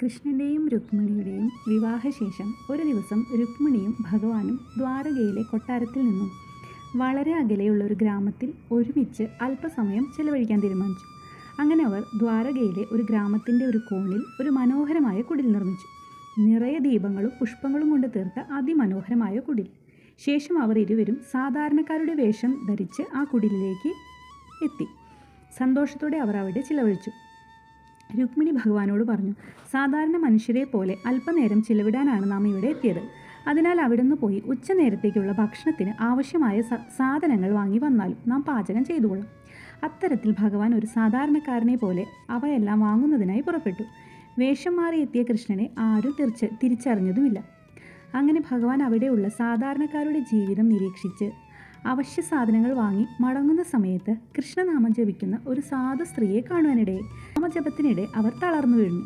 കൃഷ്ണൻ്റെയും രുക്മിണിയുടെയും വിവാഹശേഷം ഒരു ദിവസം രുക്മിണിയും ഭഗവാനും ദ്വാരകയിലെ കൊട്ടാരത്തിൽ നിന്നും വളരെ അകലെയുള്ള ഒരു ഗ്രാമത്തിൽ ഒരുമിച്ച് അല്പസമയം ചെലവഴിക്കാൻ തീരുമാനിച്ചു. അങ്ങനെ അവർ ദ്വാരകയിലെ ഒരു ഗ്രാമത്തിൻ്റെ ഒരു കോണിൽ ഒരു മനോഹരമായ കുടിൽ നിർമ്മിച്ചു. നിറയെ ദീപങ്ങളും പുഷ്പങ്ങളും കൊണ്ട് തീർത്ത അതിമനോഹരമായ കുടിൽ. ശേഷം അവർ ഇരുവരും സാധാരണക്കാരുടെ വേഷം ധരിച്ച് ആ കുടിലിലേക്ക് എത്തി. സന്തോഷത്തോടെ അവർ അവിടെ ചിലവഴിച്ചു. രുക്മിണി ഭഗവാനോട് പറഞ്ഞു, സാധാരണ മനുഷ്യരെ പോലെ അല്പനേരം ചിലവിടാനാണ് നാം ഇവിടെ എത്തിയത്. അതിനാൽ അവിടുന്ന് പോയി ഉച്ചനേരത്തേക്കുള്ള ഭക്ഷണത്തിന് ആവശ്യമായ സാധനങ്ങൾ വാങ്ങി വന്നാലും നാം പാചകം ചെയ്തുകൊള്ളാം. അത്തരത്തിൽ ഭഗവാൻ ഒരു സാധാരണക്കാരനെ പോലെ അവയെല്ലാം വാങ്ങുന്നതിനായി പുറപ്പെട്ടു. വേഷം മാറി എത്തിയ കൃഷ്ണനെ ആരും തിരിച്ചറിഞ്ഞതുമില്ല. അങ്ങനെ ഭഗവാൻ അവിടെയുള്ള സാധാരണക്കാരുടെ ജീവിതം നിരീക്ഷിച്ച് അവശ്യ സാധനങ്ങൾ വാങ്ങി മടങ്ങുന്ന സമയത്ത് കൃഷ്ണനാമം ജപിക്കുന്ന ഒരു സാധു സ്ത്രീയെ കാണുവാനിടയായി. നാമജപത്തിനിടെ അവർ തളർന്നു വീഴുന്നു.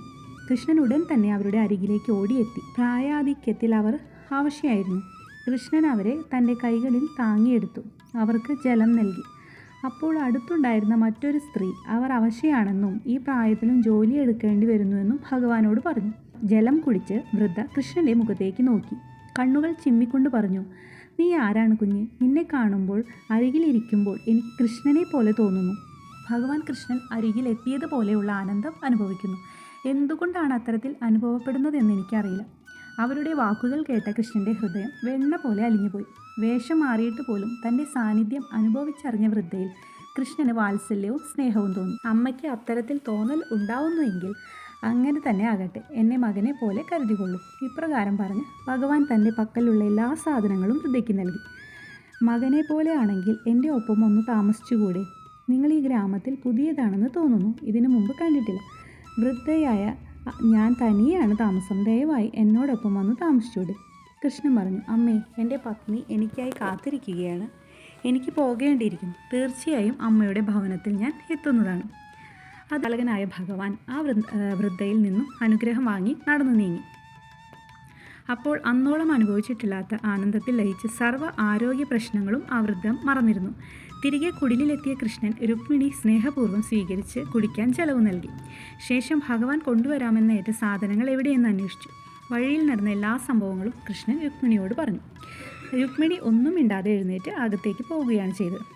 കൃഷ്ണൻ ഉടൻ തന്നെ അവരുടെ അരികിലേക്ക് ഓടിയെത്തി. പ്രായാധിക്യത്തിൽ അവർ അവശയായിരുന്നു. കൃഷ്ണൻ അവരെ തൻ്റെ കൈകളിൽ താങ്ങിയെടുത്തു. അവർക്ക് ജലം നൽകി. അപ്പോൾ അടുത്തുണ്ടായിരുന്ന മറ്റൊരു സ്ത്രീ അവർ അവശയാണെന്നും ഈ പ്രായത്തിലും ജോലി എടുക്കേണ്ടി വരുന്നുവെന്നും ഭഗവാനോട് പറഞ്ഞു. ജലം കുടിച്ച് വൃദ്ധ കൃഷ്ണൻ്റെ മുഖത്തേക്ക് നോക്കി കണ്ണുകൾ ചിമ്മിക്കൊണ്ട് പറഞ്ഞു, നീ ആരാണ് കുഞ്ഞ്? നിന്നെ കാണുമ്പോൾ അരികിലിരിക്കുമ്പോൾ എനിക്ക് കൃഷ്ണനെ പോലെ തോന്നുന്നു. ഭഗവാൻ കൃഷ്ണൻ അരികിലെത്തിയതുപോലെയുള്ള ആനന്ദം അനുഭവിക്കുന്നു. എന്തുകൊണ്ടാണ് അത്തരത്തിൽ അനുഭവപ്പെടുന്നതെന്ന് എനിക്കറിയില്ല. അവരുടെ വാക്കുകൾ കേട്ട കൃഷ്ണൻ്റെ ഹൃദയം വെണ്ണ പോലെ അലിഞ്ഞുപോയി. വേഷം മാറിയിട്ട് പോലും തൻ്റെ സാന്നിധ്യം അനുഭവിച്ചറിഞ്ഞ വൃദ്ധയിൽ കൃഷ്ണന് വാത്സല്യവും സ്നേഹവും തോന്നി. അമ്മയ്ക്ക് അത്തരത്തിൽ തോന്നൽ ഉണ്ടാവുന്നുവെങ്കിൽ അങ്ങനെ തന്നെ ആകട്ടെ, എന്നെ മകനെ പോലെ കരുതികൊള്ളൂ. ഇപ്രകാരം പറഞ്ഞ് ഭഗവാൻ തൻ്റെ പക്കലുള്ള എല്ലാ സാധനങ്ങളും വൃദ്ധയ്ക്ക് നൽകി. മകനെ പോലെ ആണെങ്കിൽ എൻ്റെ ഒപ്പം ഒന്ന് താമസിച്ചുകൂടെ? നിങ്ങൾ ഈ ഗ്രാമത്തിൽ പുതിയതാണെന്ന് തോന്നുന്നു. ഇതിനു മുമ്പ് കണ്ടിട്ടില്ല. വൃദ്ധയായ ഞാൻ തനിയാണ് താമസം. ദയവായി എന്നോടൊപ്പം വന്ന് താമസിച്ചൂടെ? കൃഷ്ണൻ പറഞ്ഞു, അമ്മേ, എൻ്റെ പത്നി എനിക്കായി കാത്തിരിക്കുകയാണ്. എനിക്ക് പോകേണ്ടിയിരിക്കുന്നു. തീർച്ചയായും അമ്മയുടെ ഭവനത്തിൽ ഞാൻ എത്തുന്നതാണ്. ബാലകനായ ഭഗവാൻ ആ വൃദ്ധയിൽ നിന്നും അനുഗ്രഹം വാങ്ങി നടന്നു നീങ്ങി. അപ്പോൾ അന്നോളം അനുഭവിച്ചിട്ടില്ലാത്ത ആനന്ദത്തിൽ ലയിച്ച് സർവ്വ ആരോഗ്യ പ്രശ്നങ്ങളും ആ വൃദ്ധം മറന്നിരുന്നു. തിരികെ കുടിലിലെത്തിയ കൃഷ്ണൻ രുക്മിണി സ്നേഹപൂർവ്വം സ്വീകരിച്ച് കുടിക്കാൻ ചെലവ് നൽകി. ശേഷം ഭഗവാൻ കൊണ്ടുവരാമെന്നേറ്റ സാധനങ്ങൾ എവിടെയെന്ന് അന്വേഷിച്ചു. വഴിയിൽ നടന്ന എല്ലാ സംഭവങ്ങളും കൃഷ്ണൻ രുക്മിണിയോട് പറഞ്ഞു. രുക്മിണി ഒന്നും മിണ്ടാതെ എഴുന്നേറ്റ് അകത്തേക്ക് പോവുകയാണ് ചെയ്തത്.